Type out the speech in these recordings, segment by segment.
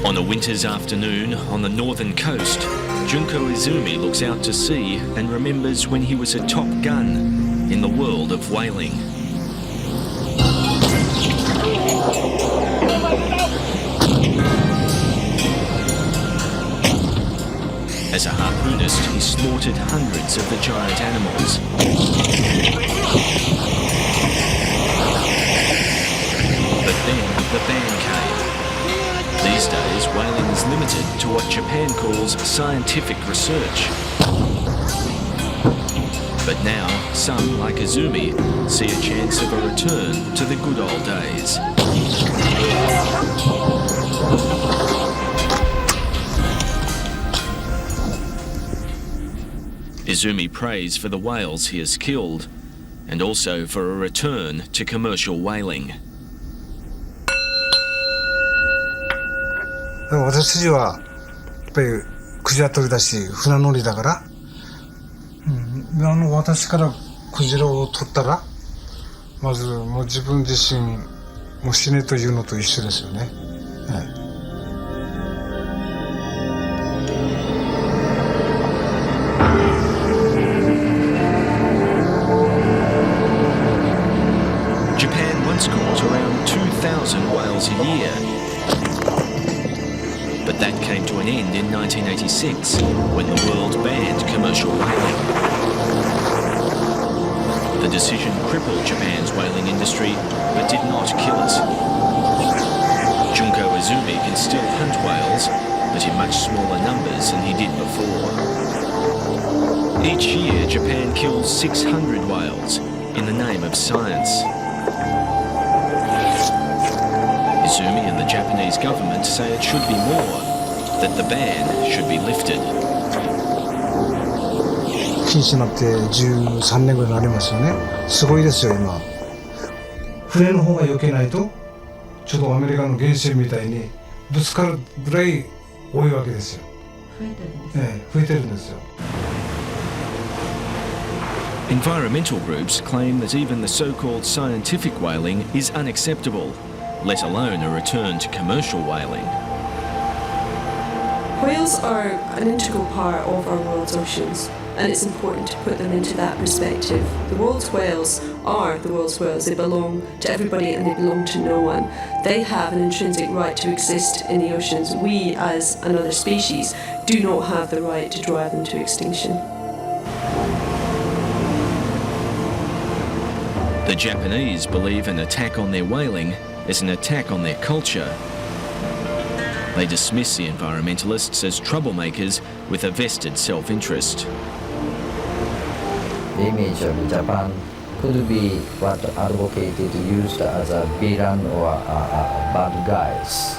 On a winter's afternoon on the northern coast, Junko Izumi looks out to sea and remembers when he was a top gun in the world of whaling. As a harpoonist, he slaughtered hundreds of the giant animals. But then the ban came. These days, whaling is limited to what Japan calls scientific research. But now, some, like Izumi, see a chance of a return to the good old days. Izumi prays for the whales he has killed, and also for a return to commercial whaling. 私たちはやっぱりクジラ取りだし船乗りだから、私からクジラを取ったらまずもう自分自身もう死ねというのと一緒ですよね。Japan once caught around 2,000 whales a year. But that came to an end in 1986 when the world banned commercial whaling. The decision crippled Japan's whaling industry but did not kill it. Junko Izumi can still hunt whales, but in much smaller numbers than he did before. Each year, Japan kills 600 whales in the name of science. Izumi and the Japanese government say it should be more, that the ban should be lifted. 禁止になって13年ぐらいになりますよね。すごいですよ今。船の方が避けないとちょうどアメリカの原子みたいにぶつかるぐらい多いわけですよ。増えてるんですよ。Environmental groups claim that even the so-called scientific whaling is unacceptable, let alone a return to commercial whaling. Whales are an integral part of our world's oceans, and it's important to put them into that perspective. The world's whales are the world's whales. They belong to everybody and they belong to no one. They have an intrinsic right to exist in the oceans. We, as another species, do not have the right to drive them to extinction. The Japanese believe an attack on their whaling is an attack on their culture. They dismiss the environmentalists as troublemakers with a vested self-interest. The image of Japan could be what advocated used as a villain or bad guys.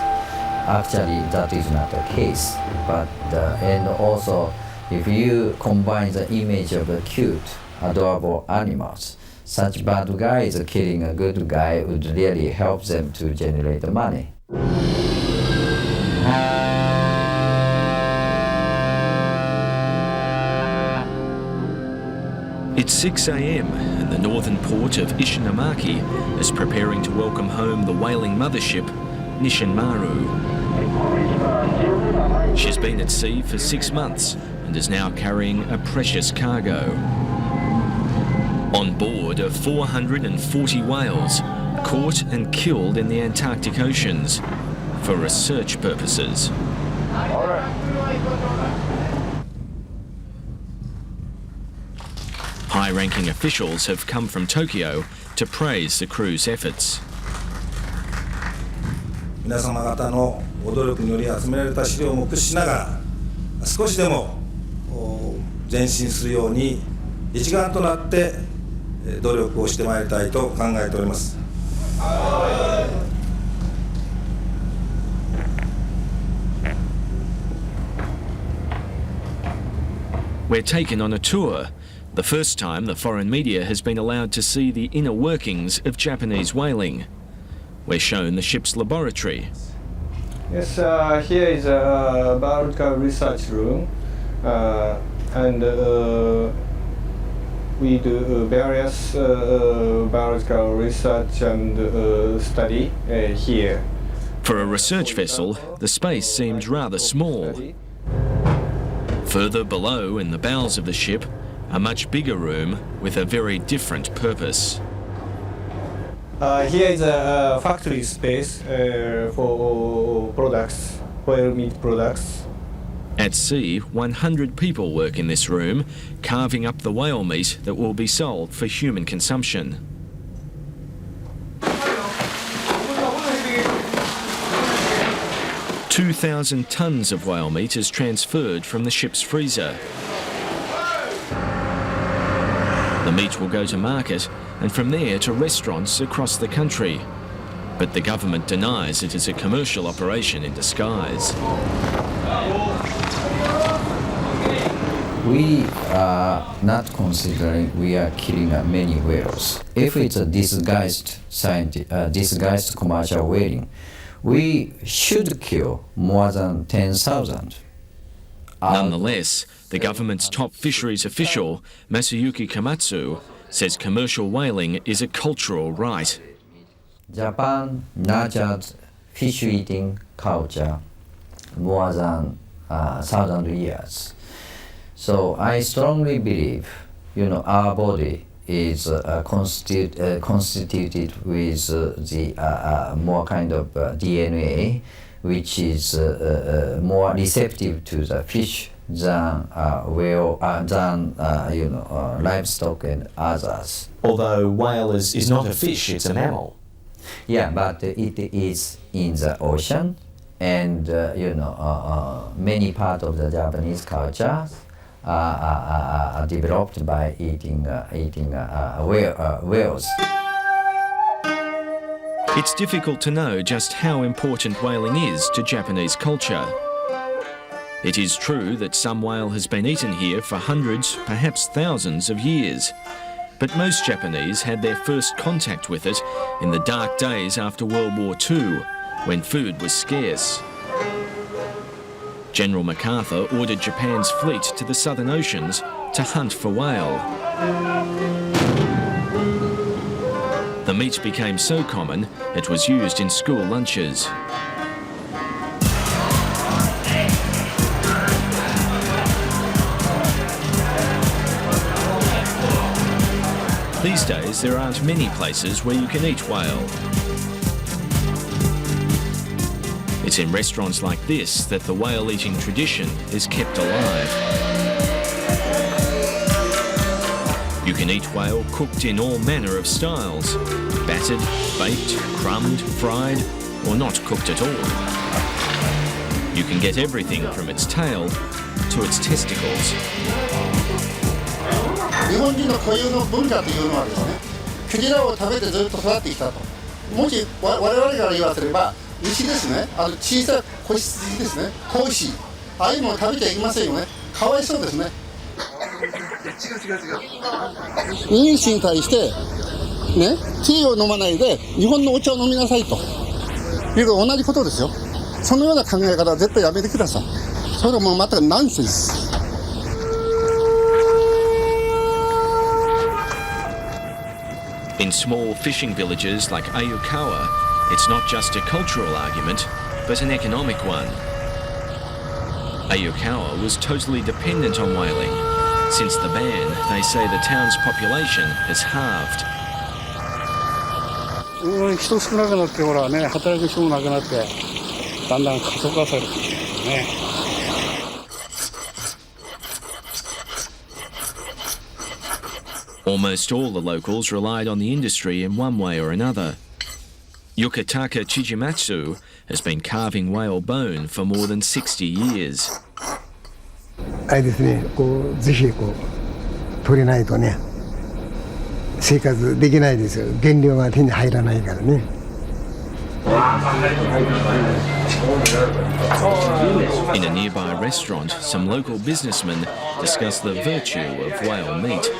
Actually, that is not the case. But and also, if you combine the image of the cute, adorable animals, such bad guys killing a good guy would really help them to generate money. It's 6 a.m. and the northern port of Ishinomaki is preparing to welcome home the whaling mothership, Nisshin Maru. She's been at sea for 6 months and is now carrying a precious cargo. On board are 440 whales, caught and killed in the Antarctic oceans for research purposes. High-ranking officials have come from Tokyo to praise the crew's efforts. 皆様方のご努力により集められた資料を駆使しながら少しでも前進するように一丸となって努力をしてまいりたいと考えております。We're taken on a tour, the first time the foreign media has been allowed to see the inner workings of Japanese whaling. We're shown the ship's laboratory. Yes, here is a biological research room, and we do various biological research and study here. For a research vessel, the space seemed rather small. Further below, in the bowels of the ship, a much bigger room with a very different purpose. Here is a factory space for products, whale meat products. At sea, 100 people work in this room, carving up the whale meat that will be sold for human consumption. 2,000 tons of whale meat is transferred from the ship's freezer. The meat will go to market and from there to restaurants across the country. But the government denies it is a commercial operation in disguise. We are not considering we are killing many whales. If it's a disguised commercial whaling, we should kill more than 10,000. Nonetheless, the government's top fisheries official, Masayuki Komatsu, says commercial whaling is a cultural right. Japan nurtured fish eating culture more than 1,000 years. So I strongly believe, our body is constituted with the more kind of DNA, which is more receptive to the fish than livestock and others. Although whale is not a fish, it's a mammal. Yeah, but it is in the ocean, and many parts of the Japanese culture are developed by eating whales. It's difficult to know just how important whaling is to Japanese culture. It is true that some whale has been eaten here for hundreds, perhaps thousands of years. But most Japanese had their first contact with it in the dark days after World War II, when food was scarce. General MacArthur ordered Japan's fleet to the Southern Oceans to hunt for whale. The meat became so common, it was used in school lunches. These days, there aren't many places where you can eat whale. It's in restaurants like this that the whale-eating tradition is kept alive. You can eat whale cooked in all manner of styles: battered, baked, crumbed, fried, or not cooked at all. You can get everything from its tail to its testicles. 日本人の固有の文化というのはですね、クジラを食べてずっと育ってきたと。もし我々から言わせれば、牛ですね、小さい子羊ですね、子牛、ああいうのを食べちゃいけませんよね。かわいそうですね。妊娠に対してね、ティーを飲まないで日本のお茶を飲みなさいという同じことですよ。そのような考え方は絶対やめてください。それもまたナンセンス。 In small fishing villages like Ayukawa, it's not just a cultural argument, but an economic one. Ayukawa was totally dependent on whaling. Since the ban, they say the town's population has halved. 人少なくなってほらね、働く人もなくなってだんだん過疎化されてきてるね。 Almost all the locals relied on the industry in one way or another. Yukataka Chijimatsu has been carving whale bone for more than 60 years. あれですね、ぜひ取れないとね、生活できないですよ。原料が手に入らないからね。 In a nearby restaurant, some local businessmen discuss the virtue of whale meat.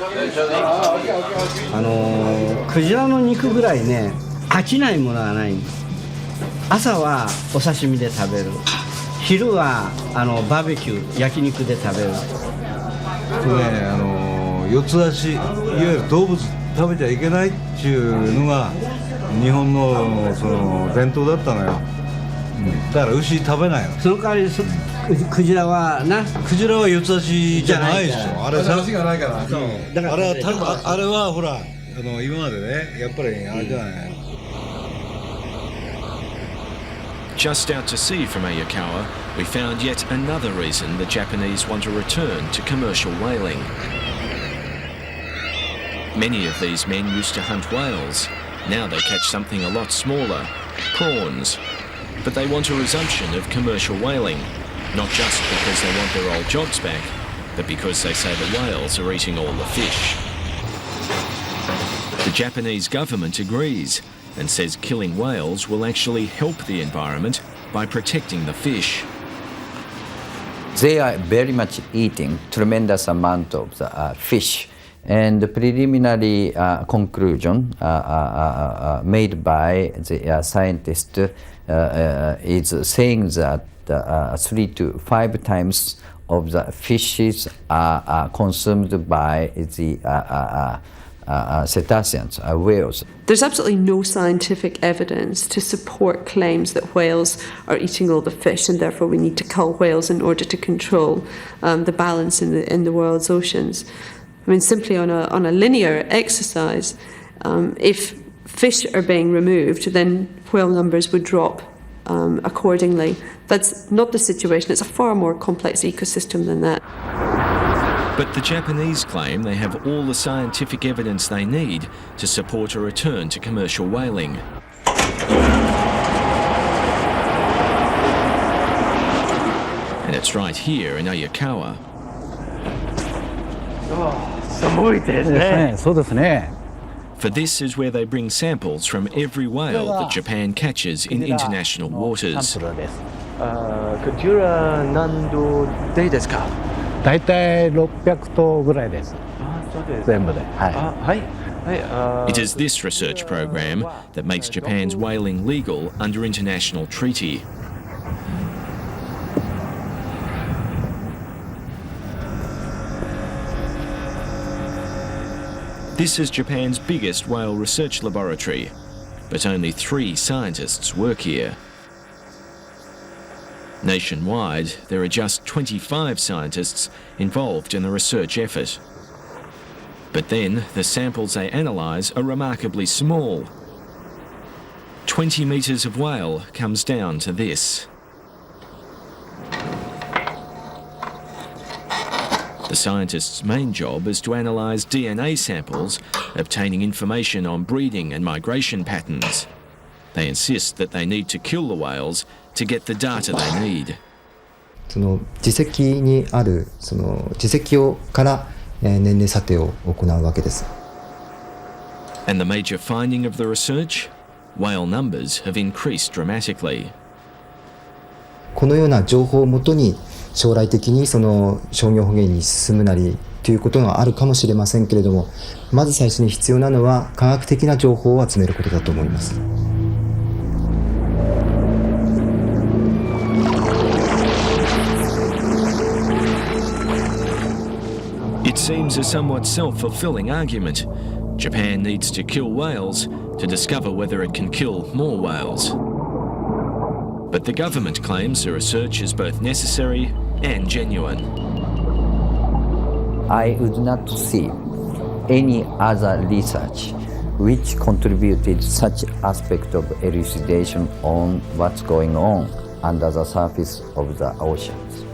クジラの肉ぐらいね、飽きないものはないんです。朝はお刺身で食べる。昼はバーベキュー、焼肉で食べる。四つ足、いわゆる動物食べちゃいけないっていうのが日本のその伝統だったのよ。だから牛食べないの。その代わりクジラはな、クジラは四つ足じゃないでしょ。あれさ、足がないから。だからあれはほら今までね、やっぱりあれじゃない。Just out to sea from Yukawa, we found yet another reason the Japanese want to return to commercial whaling. Many of these men used to hunt whales. Now they catch something a lot smaller, prawns. But they want a resumption of commercial whaling, not just because they want their old jobs back, but because they say the whales are eating all the fish. The Japanese government agrees and says killing whales will actually help the environment by protecting the fish. They are very much eating tremendous amount of the fish, and the preliminary conclusion made by the scientist is saying that 3 to 5 times of the fishes are consumed by the cetaceans, whales. There's absolutely no scientific evidence to support claims that whales are eating all the fish and therefore we need to cull whales in order to control the balance in the world's oceans. I mean, simply on a linear exercise, if fish are being removed, then whale numbers would drop accordingly. That's not the situation. It's a far more complex ecosystem than that. But the Japanese claim they have all the scientific evidence they need to support a return to commercial whaling. And it's right here in Yukawa. For this is where they bring samples from every whale that Japan catches in international waters. クジラ何頭でですか？大体600頭ぐらいです。全部で。It is this research program that makes Japan's whaling legal under international treaty. This is Japan's biggest whale research laboratory, but only 3 scientists work here. Nationwide, there are just 25 scientists involved in the research effort. But then, the samples they analyse are remarkably small. 20 metres of whale comes down to this. The scientists' main job is to analyse DNA samples, obtaining information on breeding and migration patterns. They insist that they need to kill the whales to get the data they need. その耳石にあるその耳石をから年齢査定を行うわけです。And the major finding of the research? Whale numbers have increased dramatically. このような情報をもとに将来的にその商業捕鯨に進むなりということがあるかもしれませんけれども、まず最初に必要なのは科学的な情報を集めることだと思います。It seems a somewhat self-fulfilling argument. Japan needs to kill whales to discover whether it can kill more whales. But the government claims the research is both necessary and genuine. I would not see any other research which contributed such aspect of elucidation on what's going on under the surface of the oceans.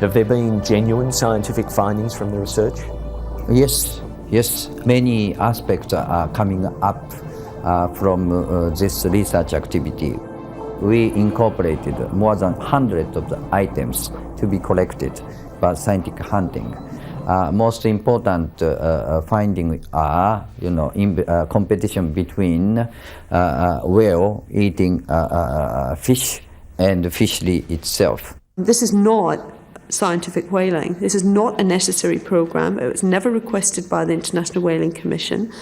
Have there been genuine scientific findings from the research? Yes. Many aspects are coming up from this research activity. We incorporated more than 100 of the items to be collected by scientific hunting. Most important findings are, competition between whale eating fish and fishery itself. This is not scientific whaling. This is not a necessary program. It was never requested by the International Whaling Commission.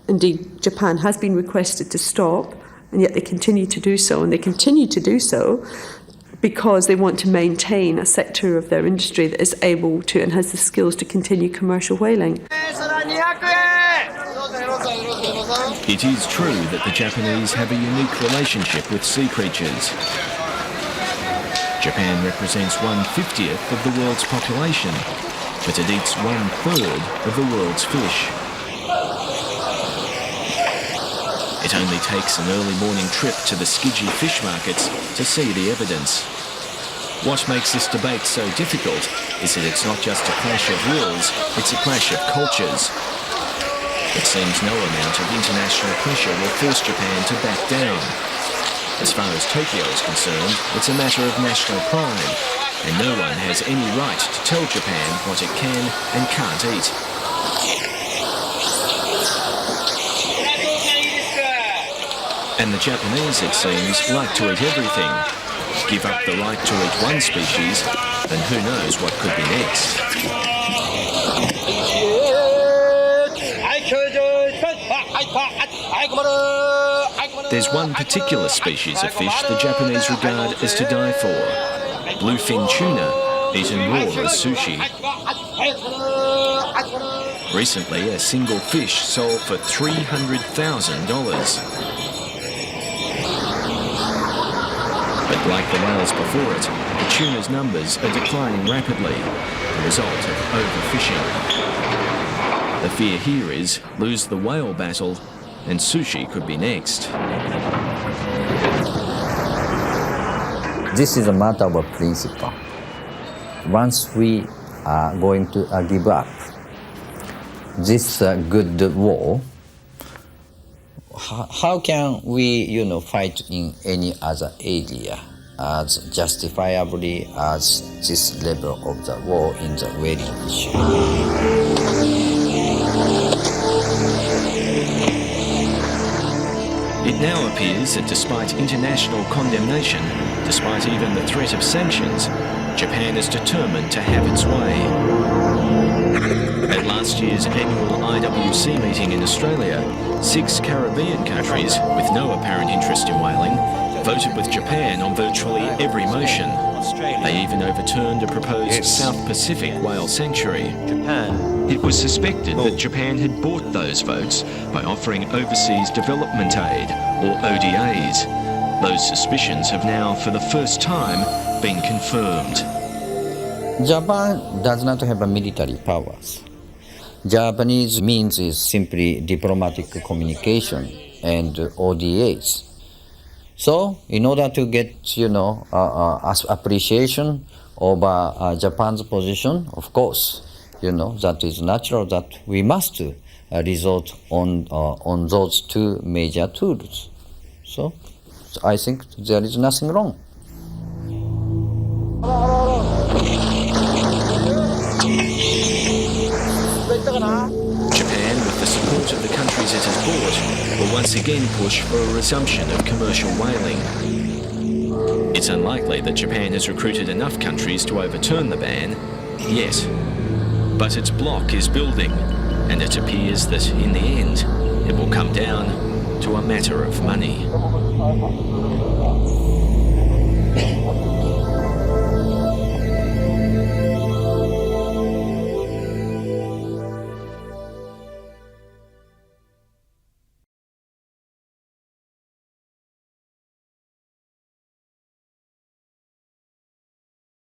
Indeed, Japan has been requested to stop, and yet they continue to do so. And they continue to do so because they want to maintain a sector of their industry that is able to and has the skills to continue commercial whaling. It is true that the Japanese have a unique relationship with sea creatures. Japan represents 1/50th of the world's population, but it eats 1/3 of the world's fish. It only takes an early morning trip to the Skiji fish markets to see the evidence. What makes this debate so difficult is that it's not just a clash of wills, it's a clash of cultures. It seems no amount of international pressure will force Japan to back down. As far as Tokyo is concerned, it's a matter of national pride, and no one has any right to tell Japan what it can and can't eat. And the Japanese, it seems, like to eat everything. Give up the right to eat one species, and who knows what could be next. There's one particular species of fish the Japanese regard as to die for. Bluefin tuna, eaten raw as sushi. Recently, a single fish sold for $300,000. But like the whales before it, the tuna's numbers are declining rapidly, the result of overfishing. The fear here is lose the whale battle and sushi could be next. This is a matter of principle. Once we are going to give up this good war, how can we, fight in any other area as justifiably as this level of the war in the whaling issue? It now appears that despite international condemnation, despite even the threat of sanctions, Japan is determined to have its way. At last year's annual IWC meeting in Australia, 6 Caribbean countries, with no apparent interest in whaling, voted with Japan on virtually every motion. They even overturned a proposed South Pacific whale sanctuary. It was suspected that Japan had bought those votes by offering overseas development aid, or ODAs. Those suspicions have now, for the first time, been confirmed. Japan does not have a military powers. Japanese means is simply diplomatic communication and ODAs. So, in order to get, appreciation over Japan's position, of course, that is natural that we must resort on those two major tools. So, I think there is nothing wrong. Japan, with the support of the countries it has bought, will once again push for a resumption of commercial whaling. It's unlikely that Japan has recruited enough countries to overturn the ban yet. But its bloc is building, and it appears that in the end, it will come down to a matter of money.